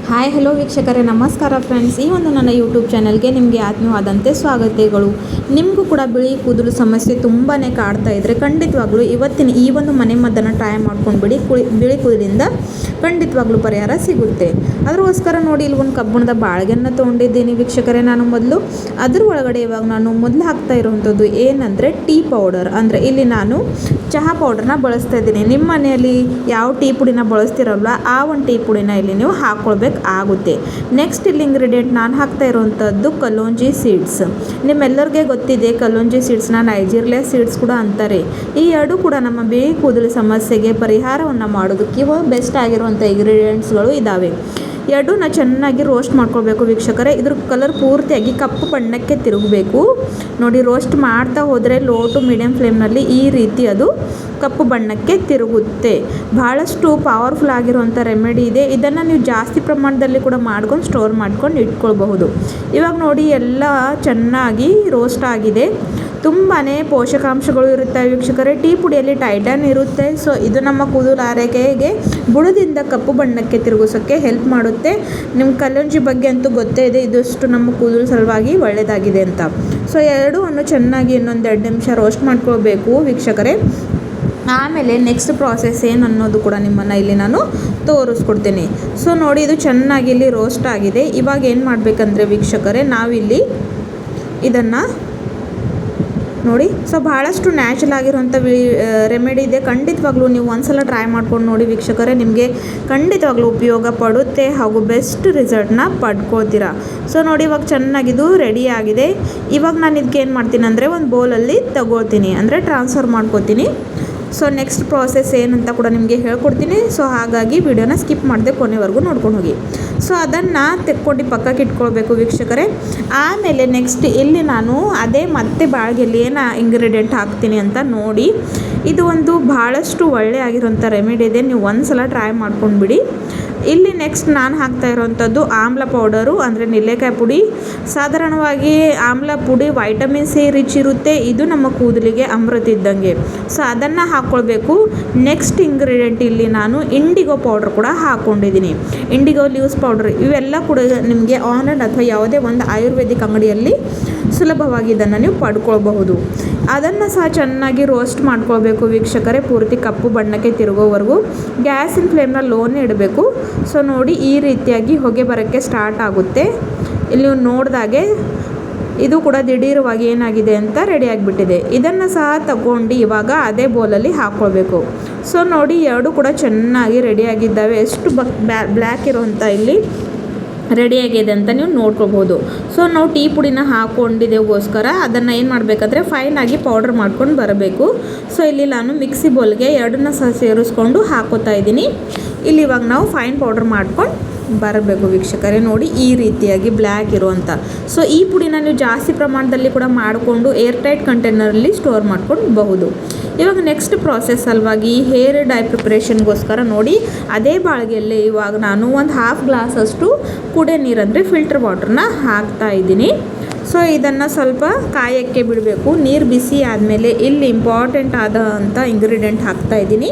Hi hello ವೀಕ್ಷಕರೇ, ನಮಸ್ಕಾರ friends. ಈ ಒಂದು ನನ್ನ ಯೂಟ್ಯೂಬ್ ಚಾನಲ್ಗೆ ನಿಮಗೆ ಆತ್ಮೀಯವಾದಂತೆ ಸ್ವಾಗತಗಳು. ನಿಮಗೂ ಕೂಡ ಬಿಳಿ ಕೂದಲು ಸಮಸ್ಯೆ ತುಂಬಾ ಕಾಡ್ತಾ ಇದ್ದರೆ ಖಂಡಿತವಾಗ್ಲೂ ಇವತ್ತಿನ ಈ ಒಂದು ಮನೆಮದ್ದನ್ನು ಟ್ರೈ ಮಾಡ್ಕೊಂಡು ಬಿಳಿ ಕೂದಲಿಂದ ಖಂಡಿತವಾಗ್ಲೂ ಪರಿಹಾರ ಸಿಗುತ್ತೆ. ಅದಕ್ಕೋಸ್ಕರ ನೋಡಿ, ಇಲ್ಲಿ ಒಂದು ಕಬ್ಬಿಣದ ಬಾಳ್ಗೆಯನ್ನು ತೊಗೊಂಡಿದ್ದೀನಿ ವೀಕ್ಷಕರೇ. ನಾನು ಅದ್ರ ಒಳಗಡೆ ಇವಾಗ ನಾನು ಮೊದಲು ಹಾಕ್ತಾ ಇರುವಂಥದ್ದು ಏನಂದರೆ ಟೀ ಪೌಡರ್. ಅಂದರೆ ಇಲ್ಲಿ ನಾನು ಚಹಾ ಪೌಡರ್ನ ಬಳಸ್ತಾ ಇದ್ದೀನಿ. ನಿಮ್ಮ ಮನೆಯಲ್ಲಿ ಯಾವ ಟೀ ಪುಡಿನ ಬಳಸ್ತಿರಲ್ವ ಆ ಒಂದು ಟೀ ಪುಡಿನ ಇಲ್ಲಿ ನೀವು ಹಾಕ್ಕೊಳ್ಬೇಕು ಆಗುತ್ತೆ. ನೆಕ್ಸ್ಟ್ ಇಲ್ಲಿ ಇಂಗ್ರೀಡಿಯೆಂಟ್ ನಾನು ಹಾಕ್ತಾ ಇರುವಂಥದ್ದು ಕಲೋಂಜಿ ಸೀಡ್ಸ್. ನಿಮ್ಮೆಲ್ಲರಿಗೆ ಗೊತ್ತಿದೆ, ಕಲೋಂಜಿ ಸೀಡ್ಸ್ನ ನೈಜೀರಿಯಾ ಸೀಡ್ಸ್ ಕೂಡ ಅಂತಾರೆ. ಈ ಎರಡು ಕೂಡ ನಮ್ಮ ಬಿಳಿ ಕೂದಲು ಸಮಸ್ಯೆಗೆ ಪರಿಹಾರವನ್ನು ಮಾಡೋದಕ್ಕೆ ಇವಾಗ ಬೆಸ್ಟ್ ಆಗಿರುವಂಥ ಇಂಗ್ರೀಡಿಯೆಂಟ್ಸ್ಗಳು ಇದ್ದಾವೆ. ಎರಡೂನ ಚೆನ್ನಾಗಿ ರೋಸ್ಟ್ ಮಾಡ್ಕೊಳ್ಬೇಕು ವೀಕ್ಷಕರೇ. ಇದ್ರ ಕಲರ್ ಪೂರ್ತಿಯಾಗಿ ಕಪ್ಪು ಬಣ್ಣಕ್ಕೆ ತಿರುಗಬೇಕು. ನೋಡಿ, ರೋಸ್ಟ್ ಮಾಡ್ತಾ ಹೋದರೆ ಲೋ ಟು ಮೀಡಿಯಮ್ ಫ್ಲೇಮ್ನಲ್ಲಿ ಈ ರೀತಿ ಅದು ಕಪ್ಪು ಬಣ್ಣಕ್ಕೆ ತಿರುಗುತ್ತೆ. ಬಹಳಷ್ಟು ಪವರ್ಫುಲ್ ಆಗಿರುವಂಥ ರೆಮಿಡಿ ಇದೆ. ಇದನ್ನು ನೀವು ಜಾಸ್ತಿ ಪ್ರಮಾಣದಲ್ಲಿ ಕೂಡ ಮಾಡ್ಕೊಂಡು ಸ್ಟೋರ್ ಮಾಡ್ಕೊಂಡು ಇಟ್ಕೊಳ್ಬಹುದು. ಇವಾಗ ನೋಡಿ, ಎಲ್ಲ ಚೆನ್ನಾಗಿ ರೋಸ್ಟ್ ಆಗಿದೆ. ತುಂಬಾ ಪೋಷಕಾಂಶಗಳು ಇರುತ್ತವೆ ವೀಕ್ಷಕರೇ. ಟೀ ಪುಡಿಯಲ್ಲಿ ಟೈಟಾನ್ ಇರುತ್ತೆ. ಸೊ ಇದು ನಮ್ಮ ಕೂದಲು ಆರೈಕೆಗೆ ಬುಡದಿಂದ ಕಪ್ಪು ಬಣ್ಣಕ್ಕೆ ತಿರುಗಿಸೋಕ್ಕೆ ಹೆಲ್ಪ್ ಮಾಡುತ್ತೆ. ನಿಮ್ಮ ಕಲೋಂಜಿ ಬಗ್ಗೆ ಅಂತೂ ಗೊತ್ತೇ ಇದೆ, ಇದಷ್ಟು ನಮ್ಮ ಕೂದಲು ಸಲುವಾಗಿ ಒಳ್ಳೆಯದಾಗಿದೆ ಅಂತ. ಸೊ ಎರಡೂ ಚೆನ್ನಾಗಿ ಇನ್ನೊಂದು 2 ನಿಮಿಷ ರೋಸ್ಟ್ ಮಾಡ್ಕೊಳ್ಬೇಕು ವೀಕ್ಷಕರೇ. ಆಮೇಲೆ ನೆಕ್ಸ್ಟ್ ಪ್ರಾಸೆಸ್ ಏನು ಅನ್ನೋದು ಕೂಡ ನಿಮ್ಮನ್ನು ಇಲ್ಲಿ ನಾನು ತೋರಿಸ್ಕೊಡ್ತೀನಿ. ಸೊ ನೋಡಿ, ಇದು ಚೆನ್ನಾಗಿ ಇಲ್ಲಿ ರೋಸ್ಟ್ ಆಗಿದೆ. ಇವಾಗ ಏನು ಮಾಡಬೇಕಂದ್ರೆ ವೀಕ್ಷಕರೇ, ನಾವಿಲ್ಲಿ ಇದನ್ನು ನೋಡಿ, ಸೊ ಭಾಳಷ್ಟು ನ್ಯಾಚುರಲ್ ಆಗಿರುವಂಥ ರೆಮಿಡಿ ಇದೆ. ಖಂಡಿತವಾಗ್ಲೂ ನೀವು ಒಂದ್ಸಲ ಟ್ರೈ ಮಾಡ್ಕೊಂಡು ನೋಡಿ ವೀಕ್ಷಕರೇ, ನಿಮಗೆ ಖಂಡಿತವಾಗ್ಲೂ ಉಪಯೋಗ ಪಡುತ್ತೆ ಹಾಗೂ ಬೆಸ್ಟ್ ರಿಸಲ್ಟ್ನ ಪಡ್ಕೊಳ್ತೀರಾ. ಸೊ ನೋಡಿ, ಇವಾಗ ಚೆನ್ನಾಗಿದು ರೆಡಿ ಆಗಿದೆ. ಇವಾಗ ನಾನು ಇದಕ್ಕೆ ಏನು ಮಾಡ್ತೀನಿ ಅಂದರೆ ಒಂದು ಬೌಲಲ್ಲಿ ತಗೊಳ್ತೀನಿ, ಅಂದರೆ ಟ್ರಾನ್ಸ್ಫರ್ ಮಾಡ್ಕೊತೀನಿ. ಸೊ ನೆಕ್ಸ್ಟ್ ಪ್ರಾಸೆಸ್ ಏನಂತ ಕೂಡ ನಿಮಗೆ ಹೇಳ್ಕೊಡ್ತೀನಿ. ಸೊ ಹಾಗಾಗಿ ವಿಡಿಯೋನ ಸ್ಕಿಪ್ ಮಾಡದೆ ಕೊನೆವರೆಗೂ ನೋಡ್ಕೊಂಡು ಹೋಗಿ. ಸೊ ಅದನ್ನು ತೆಕ್ಕೊಂಡು ಪಕ್ಕಕ್ಕೆ ಇಟ್ಕೊಳ್ಬೇಕು ವೀಕ್ಷಕರೇ. ಆಮೇಲೆ ನೆಕ್ಸ್ಟ್ ಇಲ್ಲಿ ನಾನು ಅದೇ ಮತ್ತೆ ಬಾಳ್ಗೆಯಲ್ಲಿ ಏನು ಇಂಗ್ರೀಡಿಯೆಂಟ್ ಹಾಕ್ತೀನಿ ಅಂತ ನೋಡಿ. ಇದು ಒಂದು ಭಾಳಷ್ಟು ಒಳ್ಳೆ ಆಗಿರೋಂಥ ರೆಮಿಡಿ ಇದೆ. ನೀವು ಒಂದ್ಸಲ ಟ್ರೈ ಮಾಡ್ಕೊಂಡು ಬಿಡಿ. ಇಲ್ಲಿ ನೆಕ್ಸ್ಟ್ ನಾನು ಹಾಕ್ತಾ ಇರೋವಂಥದ್ದು ಆಮ್ಲ ಪೌಡರು, ಅಂದರೆ ನೆಲ್ಲಿಕಾಯಿ ಪುಡಿ. ಸಾಧಾರಣವಾಗಿ ಆಮ್ಲ ಪುಡಿ ವೈಟಮಿನ್ ಸಿ ರಿಚ್ ಇರುತ್ತೆ. ಇದು ನಮ್ಮ ಕೂದಲಿಗೆ ಅಮೃತ ಇದ್ದಂಗೆ. ಸೊ ಅದನ್ನು ಹಾಕ್ಕೊಳ್ಬೇಕು. ನೆಕ್ಸ್ಟ್ ಇಂಗ್ರೀಡಿಯೆಂಟ್ ಇಲ್ಲಿ ನಾನು ಇಂಡಿಗೋ ಪೌಡ್ರ್ ಕೂಡ ಹಾಕ್ಕೊಂಡಿದ್ದೀನಿ. ಇಂಡಿಗೋ ಲೀವ್ಸ್ ಪೌಡ್ರ್ ಇವೆಲ್ಲ ಕೂಡ ನಿಮಗೆ ಆನ್ಲೈನ್ ಅಥವಾ ಯಾವುದೇ ಒಂದು ಆಯುರ್ವೇದಿಕ್ ಅಂಗಡಿಯಲ್ಲಿ ಸುಲಭವಾಗಿ ಇದನ್ನು ನೀವು ಪಡ್ಕೊಳ್ಬಹುದು. ಅದನ್ನು ಸಹ ಚೆನ್ನಾಗಿ ರೋಸ್ಟ್ ಮಾಡ್ಕೊಳ್ಬೇಕು ವೀಕ್ಷಕರೇ, ಪೂರ್ತಿ ಕಪ್ಪು ಬಣ್ಣಕ್ಕೆ ತಿರುಗೋವರೆಗೂ. ಗ್ಯಾಸಿನ ಫ್ಲೇಮ್ನ ಲೋನೇ ಇಡಬೇಕು. ಸೊ ನೋಡಿ, ಈ ರೀತಿಯಾಗಿ ಹೊಗೆ ಬರೋಕ್ಕೆ ಸ್ಟಾರ್ಟ್ ಆಗುತ್ತೆ. ಇಲ್ಲಿ ನೀವು ನೋಡಿದಾಗೆ ಇದು ಕೂಡ ದಿಢೀರವಾಗಿ ಏನಾಗಿದೆ ಅಂತ ರೆಡಿ ಆಗಿಬಿಟ್ಟಿದೆ. ಇದನ್ನು ಸಹ ತಗೊಂಡು ಇವಾಗ ಅದೇ ಬೌಲಲ್ಲಿ ಹಾಕ್ಕೊಳ್ಬೇಕು. ಸೊ ನೋಡಿ, ಎರಡು ಕೂಡ ಚೆನ್ನಾಗಿ ರೆಡಿಯಾಗಿದ್ದಾವೆ. ಎಷ್ಟು ಬ್ಲ್ಯಾಕ್ ಇರುವಂಥ ಇಲ್ಲಿ ರೆಡಿಯಾಗಿದೆ ಅಂತ ನೀವು ನೋಡ್ಕೊಳ್ಬೋದು. ಸೊ ನಾವು ಟೀ ಪುಡಿನ ಹಾಕ್ಕೊಂಡಿದ್ದೇಗೋಸ್ಕರ ಅದನ್ನು ಏನು ಮಾಡಬೇಕಂದ್ರೆ ಫೈನಾಗಿ ಪೌಡ್ರ್ ಮಾಡ್ಕೊಂಡು ಬರಬೇಕು. ಸೊ ಇಲ್ಲಿ ನಾನು ಮಿಕ್ಸಿ ಬೌಲ್ಗೆ ಎರಡನ್ನ ಸಹ ಸೇರಿಸ್ಕೊಂಡು ಹಾಕೋತಾ ಇದ್ದೀನಿ. ಇಲ್ಲಿ ಇವಾಗ ನಾವು ಫೈನ್ ಪೌಡ್ರ್ ಮಾಡ್ಕೊಂಡು ಬರಬೇಕು ವೀಕ್ಷಕರೇ. ನೋಡಿ, ಈ ರೀತಿಯಾಗಿ ಬ್ಲ್ಯಾಕ್ ಇರುವಂಥ. ಸೊ ಈ ಪುಡಿನ ನೀವು ಜಾಸ್ತಿ ಪ್ರಮಾಣದಲ್ಲಿ ಕೂಡ ಮಾಡಿಕೊಂಡು ಏರ್ಟೈಟ್ ಕಂಟೈನರಲ್ಲಿ ಸ್ಟೋರ್ ಮಾಡ್ಕೊಳ್ಬಹುದು. ಇವಾಗ ನೆಕ್ಸ್ಟ್ ಪ್ರಾಸೆಸ್ ಸಲುವಾಗಿ ಹೇರ್ ಡೈ ಪ್ರಿಪ್ರೇಷನ್ಗೋಸ್ಕರ ನೋಡಿ, ಅದೇ ಬಾಳ್ಗೆಯಲ್ಲಿ ಇವಾಗ ನಾನು ಒಂದು ಹಾಫ್ ಗ್ಲಾಸಷ್ಟು ಕುಡಿಯೋ ನೀರು, ಅಂದರೆ ಫಿಲ್ಟರ್ ವಾಟ್ರನ್ನ ಹಾಕ್ತಾ ಇದ್ದೀನಿ. ಸೊ ಇದನ್ನು ಸ್ವಲ್ಪ ಕಾಯೋಕ್ಕೆ ಬಿಡಬೇಕು. ನೀರು ಬಿಸಿ ಆದಮೇಲೆ ಇಲ್ಲಿ ಇಂಪಾರ್ಟೆಂಟ್ ಆದಂಥ ಇಂಗ್ರೀಡಿಯೆಂಟ್ ಹಾಕ್ತಾ ಇದ್ದೀನಿ.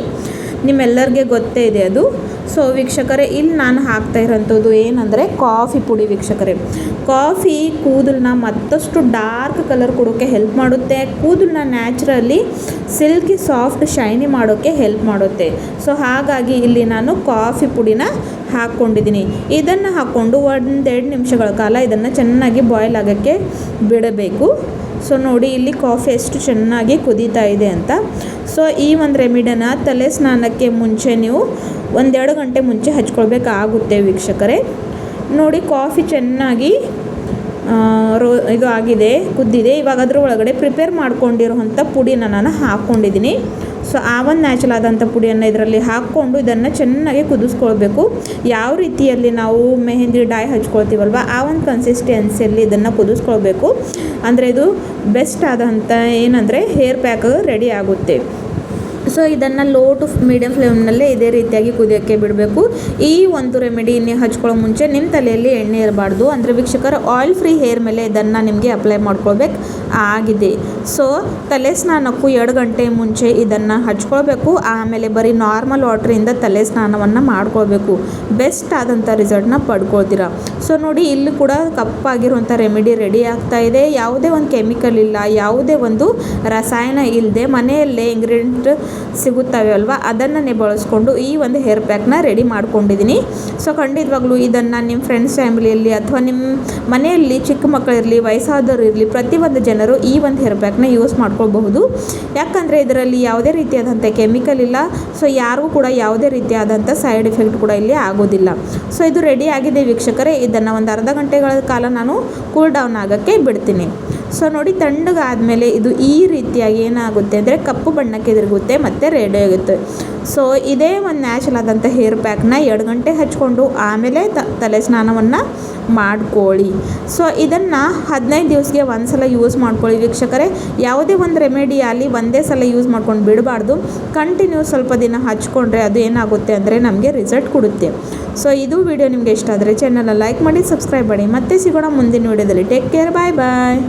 ನಿಮ್ಮೆಲ್ಲರಿಗೆ ಗೊತ್ತೇ ಇದೆ ಅದು. ಸೊ ವೀಕ್ಷಕರೇ, ಇಲ್ಲಿ ನಾನು ಹಾಕ್ತಾ ಇರೋಂಥದ್ದು ಏನಂದರೆ ಕಾಫಿ ಪುಡಿ ವೀಕ್ಷಕರೇ. ಕಾಫಿ ಕೂದಲನ್ನ ಮತ್ತಷ್ಟು ಡಾರ್ಕ್ ಕಲರ್ ಕೊಡೋಕ್ಕೆ ಹೆಲ್ಪ್ ಮಾಡುತ್ತೆ. ಕೂದಲನ್ನ ನ್ಯಾಚುರಲಿ ಸಿಲ್ಕಿ ಸಾಫ್ಟ್ ಶೈನಿ ಮಾಡೋಕ್ಕೆ ಹೆಲ್ಪ್ ಮಾಡುತ್ತೆ. ಸೊ ಹಾಗಾಗಿ ಇಲ್ಲಿ ನಾನು ಕಾಫಿ ಪುಡಿನ ಹಾಕ್ಕೊಂಡಿದ್ದೀನಿ. ಇದನ್ನು ಹಾಕ್ಕೊಂಡು 1-2 ನಿಮಿಷಗಳ ಕಾಲ ಇದನ್ನು ಚೆನ್ನಾಗಿ ಬಾಯ್ಲ್ ಆಗೋಕ್ಕೆ ಬಿಡಬೇಕು. ಸೊ ನೋಡಿ, ಇಲ್ಲಿ ಕಾಫಿ ಎಷ್ಟು ಚೆನ್ನಾಗಿ ಕುದೀತಾ ಇದೆ ಅಂತ. ಸೊ ಈ ಒಂದು ರೆಮಿಡಿನ ತಲೆ ಸ್ನಾನಕ್ಕೆ ಮುಂಚೆ ನೀವು 1-2 ಗಂಟೆ ಮುಂಚೆ ಹಚ್ಕೊಳ್ಬೇಕಾಗುತ್ತೆ ವೀಕ್ಷಕರೇ. ನೋಡಿ, ಕಾಫಿ ಚೆನ್ನಾಗಿ ಇದು ಆಗಿದೆ, ಕುದ್ದಿದೆ. ಇವಾಗ ಅದ್ರ ಒಳಗಡೆ ಪ್ರಿಪೇರ್ ಮಾಡ್ಕೊಂಡಿರೋವಂಥ ಪುಡಿನ ನಾನು ಹಾಕ್ಕೊಂಡಿದ್ದೀನಿ. ಸೊ ಆ ಒಂದು ನ್ಯಾಚುರಲ್ ಆದಂಥ ಪುಡಿಯನ್ನು ಇದರಲ್ಲಿ ಹಾಕ್ಕೊಂಡು ಇದನ್ನು ಚೆನ್ನಾಗಿ ಕುದಿಸ್ಕೊಳ್ಬೇಕು. ಯಾವ ರೀತಿಯಲ್ಲಿ ನಾವು ಮೆಹಂದಿ ಡೈ ಹಚ್ಕೊಳ್ತೀವಲ್ವ ಆ ಒಂದು ಕನ್ಸಿಸ್ಟೆನ್ಸಿಯಲ್ಲಿ ಇದನ್ನು ಕುದಿಸ್ಕೊಳ್ಬೇಕು. ಅಂದರೆ ಇದು ಬೆಸ್ಟ್ ಆದಂಥ ಏನಂದರೆ ಹೇರ್ ಪ್ಯಾಕ್ ರೆಡಿ ಆಗುತ್ತೆ. ಸೊ ಇದನ್ನು ಲೋ ಟು ಮೀಡಿಯಮ್ ಫ್ಲೇಮ್ನಲ್ಲೇ ಇದೇ ರೀತಿಯಾಗಿ ಕುದಿಯೋಕ್ಕೆ ಬಿಡಬೇಕು. ಈ ಒಂದು ರೆಮಿಡಿ ನೀವು ಹಚ್ಕೊಳ್ಳೋ ಮುಂಚೆ ನಿಮ್ಮ ತಲೆಯಲ್ಲಿ ಎಣ್ಣೆ ಇರಬಾರ್ದು. ಅಂದರೆ ವೀಕ್ಷಕರ ಆಯಿಲ್ ಫ್ರೀ ಹೇರ್ ಮೇಲೆ ಇದನ್ನು ನಿಮಗೆ ಅಪ್ಲೈ ಮಾಡ್ಕೊಳ್ಬೇಕು ಆಗಿದೆ. ಸೊ ತಲೆ ಸ್ನಾನಕ್ಕೂ 2 ಗಂಟೆ ಮುಂಚೆ ಇದನ್ನು ಹಚ್ಕೊಳ್ಬೇಕು. ಆಮೇಲೆ ಬರೀ ನಾರ್ಮಲ್ ವಾಟ್ರಿಂದ ತಲೆ ಸ್ನಾನವನ್ನು ಮಾಡ್ಕೊಳ್ಬೇಕು. ಬೆಸ್ಟ್ ಆದಂಥ ರಿಸಲ್ಟ್ನ ಪಡ್ಕೊಳ್ತೀರಾ. ಸೊ ನೋಡಿ, ಇಲ್ಲಿ ಕೂಡ ಕಪ್ಪಾಗಿರುವಂಥ ರೆಮಿಡಿ ರೆಡಿ ಆಗ್ತಾ ಇದೆ. ಯಾವುದೇ ಒಂದು ಕೆಮಿಕಲ್ ಇಲ್ಲ, ಯಾವುದೇ ಒಂದು ರಸಾಯನ ಇಲ್ಲದೆ ಮನೆಯಲ್ಲೇ ಇಂಗ್ರೀಡಿಯೆಂಟ್ ಸಿಗುತ್ತವೆ ಅಲ್ವಾ, ಅದನ್ನೇ ಬಳಸ್ಕೊಂಡು ಈ ಒಂದು ಹೇರ್ ಪ್ಯಾಕ್ನ ರೆಡಿ ಮಾಡ್ಕೊಂಡಿದ್ದೀನಿ. ಸೊ ಖಂಡಿತವಾಗ್ಲೂ ಇದನ್ನು ನಿಮ್ಮ ಫ್ರೆಂಡ್ಸ್ ಫ್ಯಾಮಿಲಿಯಲ್ಲಿ ಅಥವಾ ನಿಮ್ಮ ಮನೆಯಲ್ಲಿ ಚಿಕ್ಕ ಮಕ್ಕಳಿರಲಿ, ವಯಸ್ಸಾದವರು ಇರಲಿ, ಪ್ರತಿಯೊಂದು ಜನರು ಈ ಒಂದು ಹೇರ್ ಪ್ಯಾಕ್ನ ಯೂಸ್ ಮಾಡ್ಕೊಳ್ಬಹುದು. ಯಾಕಂದರೆ ಇದರಲ್ಲಿ ಯಾವುದೇ ರೀತಿಯಾದಂಥ ಕೆಮಿಕಲ್ ಇಲ್ಲ. ಸೊ ಯಾರಿಗೂ ಕೂಡ ಯಾವುದೇ ರೀತಿಯಾದಂಥ ಸೈಡ್ ಎಫೆಕ್ಟ್ ಕೂಡ ಇಲ್ಲಿ ಆಗೋದಿಲ್ಲ. ಸೊ ಇದು ರೆಡಿ ಆಗಿದೆ ವೀಕ್ಷಕರೇ. ಇದನ್ನು ಒಂದು ಅರ್ಧ ಗಂಟೆಗಳ ಕಾಲ ನಾನು ಕೂಲ್ ಡೌನ್ ಆಗೋಕ್ಕೆ ಬಿಡ್ತೀನಿ. ಸೊ ನೋಡಿ, ತಣ್ಣಗಾದಮೇಲೆ ಇದು ಈ ರೀತಿಯಾಗಿ ಏನಾಗುತ್ತೆ ಅಂದರೆ ಕಪ್ಪು ಬಣ್ಣಕ್ಕೆ ತಿರುಗುತ್ತೆ ಮತ್ತು ರೆಡಿ ಆಗುತ್ತೆ. ಸೊ ಇದೇ ಒಂದು ನ್ಯಾಚುರಲ್ ಆದಂಥ ಹೇರ್ ಪ್ಯಾಕ್ನ 2 ಗಂಟೆ ಹಚ್ಕೊಂಡು ಆಮೇಲೆ ತಲೆ ಸ್ನಾನವನ್ನು ಮಾಡ್ಕೊಳ್ಳಿ. ಸೊ ಇದನ್ನು 15 ದಿವಸಕ್ಕೆ ಒಂದು ಸಲ ಯೂಸ್ ಮಾಡ್ಕೊಳ್ಳಿ ವೀಕ್ಷಕರೇ. ಯಾವುದೇ ಒಂದು ರೆಮಿಡಿ ಆಗಲಿ ಒಂದೇ ಸಲ ಯೂಸ್ ಮಾಡ್ಕೊಂಡು ಬಿಡಬಾರ್ದು. ಕಂಟಿನ್ಯೂ ಸ್ವಲ್ಪ ದಿನ ಹಚ್ಕೊಂಡ್ರೆ ಅದು ಏನಾಗುತ್ತೆ ಅಂದರೆ ನಮಗೆ ರಿಸಲ್ಟ್ ಕೊಡುತ್ತೆ. ಸೊ ಇದು ವಿಡಿಯೋ ನಿಮಗೆ ಇಷ್ಟ ಆದರೆ ಚಾನಲ್ನ ಲೈಕ್ ಮಾಡಿ, ಸಬ್ಸ್ಕ್ರೈಬ್ ಮಾಡಿ. ಮತ್ತೆ ಸಿಗೋಣ ಮುಂದಿನ ವಿಡಿಯೋದಲ್ಲಿ. ಟೇಕ್ ಕೇರ್, ಬಾಯ್ ಬಾಯ್.